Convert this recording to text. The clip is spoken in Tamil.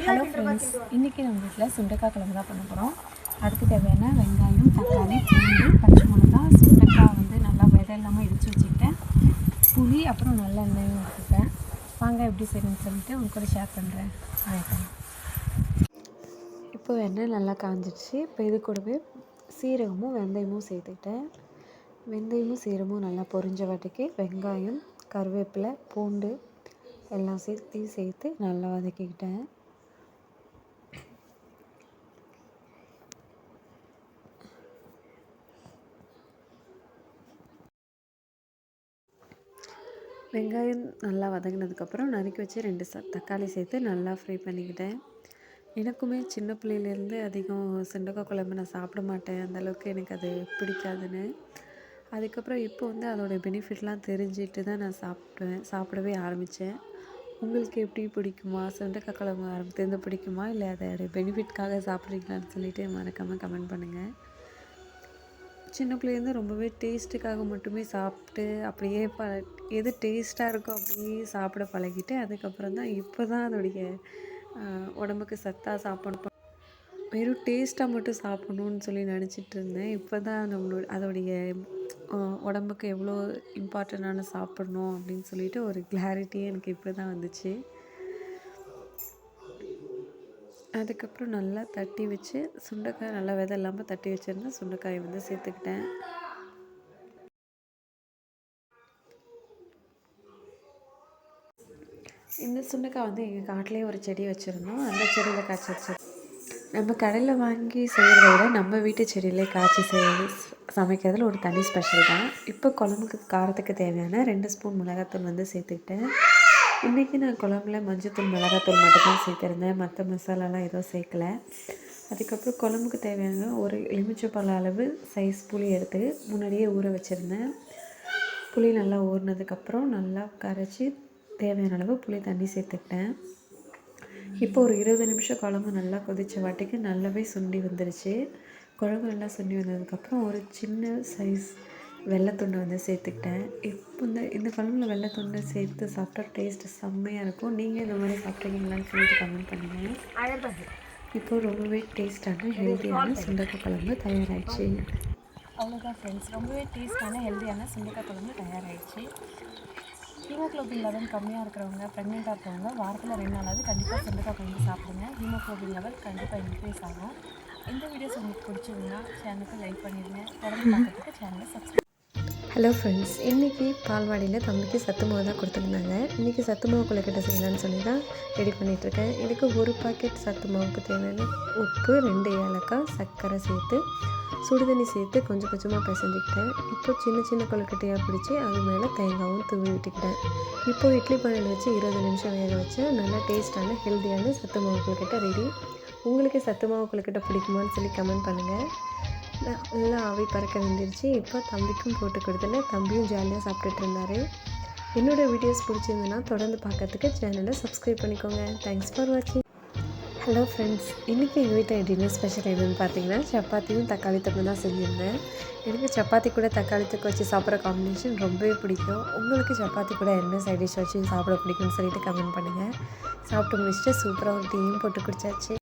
ஹலோ ஃப்ரெண்ட்ஸ், இன்றைக்கி நம்ம வீட்டில் சுண்டைக்காய் குழம்பு தான் பண்ண போகிறோம். அதுக்கு தேவையான வெங்காயம், தக்காளி, பூண்டு, பச்சை மிளகாய், சுண்டைக்காய் வந்து நல்லா விதை இல்லாமல் இடித்து வச்சுக்கிட்டேன். புளி அப்புறம் நல்லெண்ணெயும் எடுத்துக்கிட்டேன். வாங்க எப்படி செய்யணும்னு சொல்லிட்டு உங்க கூட ஷேர் பண்ணுறேன். இப்போ எண்ணெய் நல்லா காஞ்சிடுச்சு. இப்போ இது கூடவே சீரகமும் வெந்தயமும் சேர்த்துக்கிட்டேன். வெந்தயமும் சீரகமும் நல்லா பொரிஞ்ச வாட்டிக்கு வெங்காயம், கருவேப்பிலை, பூண்டு எல்லாம் சேர்த்து நல்லா வதக்கிக்கிட்டேன். வெங்காயம் நல்லா வதங்கினதுக்கப்புறம் நறுக்கி வச்சு 2 தக்காளி சேர்த்து நல்லா ஃப்ரை பண்ணிக்கிட்டேன். எனக்குமே சின்ன பிள்ளையிலேருந்து அதிகம் சுண்டைக்காய் குழம்பு நான் சாப்பிட மாட்டேன், அந்தளவுக்கு எனக்கு அது பிடிக்காதுன்னு. அதுக்கப்புறம் இப்போ வந்து அதோடய பெனிஃபிட்லாம் தெரிஞ்சுட்டு தான் நான் சாப்பிடவே ஆரம்பித்தேன். உங்களுக்கு எப்படி பிடிக்குமா? சுண்டைக்காய் குழம்பு ஆரம்பத்துலேருந்து பிடிக்குமா, இல்லை அதோடய பெனிஃபிட்காக சாப்பிட்றீங்களான்னு சொல்லிட்டு மறக்காமல் கமெண்ட் பண்ணுங்கள். சின்ன பிள்ளைலேருந்து ரொம்பவே டேஸ்ட்டுக்காக மட்டுமே சாப்பிட்டு அப்படியே எது டேஸ்ட்டாக இருக்கோ அப்படியே சாப்பிட பழகிட்டு, அதுக்கப்புறம் தான் இப்போ தான் அதோடைய உடம்புக்கு சத்தாக சாப்பிடணும், வெறும் டேஸ்ட்டாக மட்டும் சாப்பிட்ணுன்னு சொல்லி நினச்சிட்டு இருந்தேன். இப்போ தான் அதோடைய உடம்புக்கு எவ்வளோ இம்பார்ட்டண்ட்டான சாப்பிட்ணும் அப்படின்னு சொல்லிட்டு ஒரு கிளாரிட்டியே எனக்கு இப்போ தான் வந்துச்சு. அதுக்கப்புறம் நல்லா தட்டி வச்சு சுண்டைக்காய் நல்லா விதை இல்லாமல் தட்டி வச்சுருந்தேன். சுண்டைக்காயை வந்து சேர்த்துக்கிட்டேன். இந்த சுண்டைக்காய் வந்து எங்கள் காட்டிலே ஒரு செடி வச்சுருந்தோம். அந்த செடியில் காய்ச்சி வச்சு நம்ம கடையில் வாங்கி செய்கிறத விட நம்ம வீட்டு செடியிலே காய்ச்சி சமைக்கிறதுல ஒரு தனி ஸ்பெஷல் தான். இப்போ குழம்புக்கு காரத்துக்கு தேவையான 2 ஸ்பூன் மிளகாத்தூள் வந்து சேர்த்துக்கிட்டேன். இன்றைக்கி நான் குழம்புல மஞ்சத்தூள், மிளகாத்தூள் மட்டும்தான் சேர்த்துருந்தேன், மற்ற மசாலாலாம் எதுவும் சேர்க்கலை. அதுக்கப்புறம் குழம்புக்கு தேவையான ஒரு எலுமிச்சைப்பழ அளவு சைஸ் புளி எடுத்து முன்னாடியே ஊற வச்சுருந்தேன். புளி நல்லா ஊறினதுக்கப்புறம் நல்லா கரைச்சி தேவையான அளவு புளி தண்ணி சேர்த்துக்கிட்டேன். இப்போ ஒரு 20 நிமிஷம் குழம்பு நல்லா கொதித்த வாட்டிக்கு நல்லாவே சுண்டி வந்துருச்சு. குழம்பு நல்லா சுண்டி வந்ததுக்கப்புறம் ஒரு சின்ன சைஸ் வெள்ளைத்துண்டை வந்து சேர்த்துக்கிட்டேன். இப்போ இந்த குழம்புல வெள்ளைத்துண்டை சேர்த்து சாப்பிட்டா டேஸ்ட்டு செம்மையாக இருக்கும். நீங்கள் இந்த மாதிரி சாப்பிட்றீங்களான்னு சொல்லிட்டு கமெண்ட் பண்ணுங்கள். இப்போ ரொம்பவே டேஸ்ட்டான ஹெல்த்தியான சுண்டைக்காய் குழம்பு தயாராகிடுச்சு. அவ்வளோதான் ஃப்ரெண்ட்ஸ், ரொம்பவே டேஸ்ட்டான ஹெல்த்தியான சுண்டைக்காய் குழம்பு தயாராகிடுச்சு. ஹீமோக்ளோபின் லெவல் கம்மியாக இருக்கிறவங்க, ப்ரெக்னெண்ட்டாக இருக்கிறவங்க வாரத்தில் 2 நாளாவது கண்டிப்பாக சுண்டைக்காய் குழம்பு சாப்பிடுங்க. ஹீமோக்ளோபின் லெவல் கண்டிப்பாக இன்க்ரீஸ் ஆகும். இந்த வீடியோஸ் உங்களுக்கு பிடிச்சிருந்தா சேனலுக்கு லைக் பண்ணிடுங்க. தொடர்ந்து பார்க்கறதுக்கு சேனலை சப்ஸ்கிரைப். ஹலோ ஃப்ரெண்ட்ஸ், இன்றைக்கி பால்வாடியில் தம்பிக்கு சத்து மாவு தான் கொடுத்துருந்தாங்க. இன்றைக்கி சத்து மாவு கொழுக்கட்டை செய்யலான்னு சொல்லி தான் ரெடி பண்ணிகிட்ருக்கேன். இதுக்கு 1 பாக்கெட் சத்து மாவுக்கு தேவையான உப்பு, 2 ஏலக்காய், சர்க்கரை சேர்த்து சுடுதண்ணி சேர்த்து கொஞ்சம் கொஞ்சமாக பிசைஞ்சிக்கிட்டேன். இப்போ சின்ன சின்ன கொழுக்கட்டையாக பிடிச்சி அது மேலே தேங்காயும் தூவி விட்டுக்கிட்டேன். இப்போ இட்லி பானையில் வச்சு 20 நிமிஷம் வேக வச்சு நல்லா டேஸ்ட்டான ஹெல்த்தியான சத்து மாவு கொழுக்கட்டை ரெடி. உங்களுக்கு சத்து மாவு கொழுக்கட்டை பிடிக்குமான்னு சொல்லி கமெண்ட் பண்ணுங்கள். நல்லா ஆவி பறக்க வந்துருச்சு. இப்போ தம்பிக்கும் போட்டு கொடுத்தேன். தம்பியும் ஜாலியாக சாப்பிட்டுட்டு இருந்தார். என்னோடய வீடியோஸ் பிடிச்சிருந்ததுன்னா தொடர்ந்து பார்க்கறதுக்கு சேனலை சப்ஸ்கிரைப் பண்ணிக்கோங்க. தேங்க்ஸ் ஃபார் வாட்சிங். ஹலோ ஃப்ரெண்ட்ஸ், இன்றைக்கி எங்கள் வீட்டில் டின்னர் ஸ்பெஷல் எதுன்னு பார்த்தீங்கன்னா சப்பாத்தியும் தக்காளி தொக்கும் தான் செஞ்சுருந்தேன். எனக்கு சப்பாத்தி கூட தக்காளி தொக்கு வச்சு சாப்பிட்ற காம்பினேஷன் ரொம்பவே பிடிக்கும். உங்களுக்கு சப்பாத்தி கூட என்ன சைட் டிஷ் வச்சு சாப்பிட பிடிக்கும்னு சொல்லிட்டு கமெண்ட் பண்ணுங்கள். சாப்பிட்டு முடிச்சுட்டு சூப்பராக ஒரு டீயும் போட்டு குடிச்சாச்சு.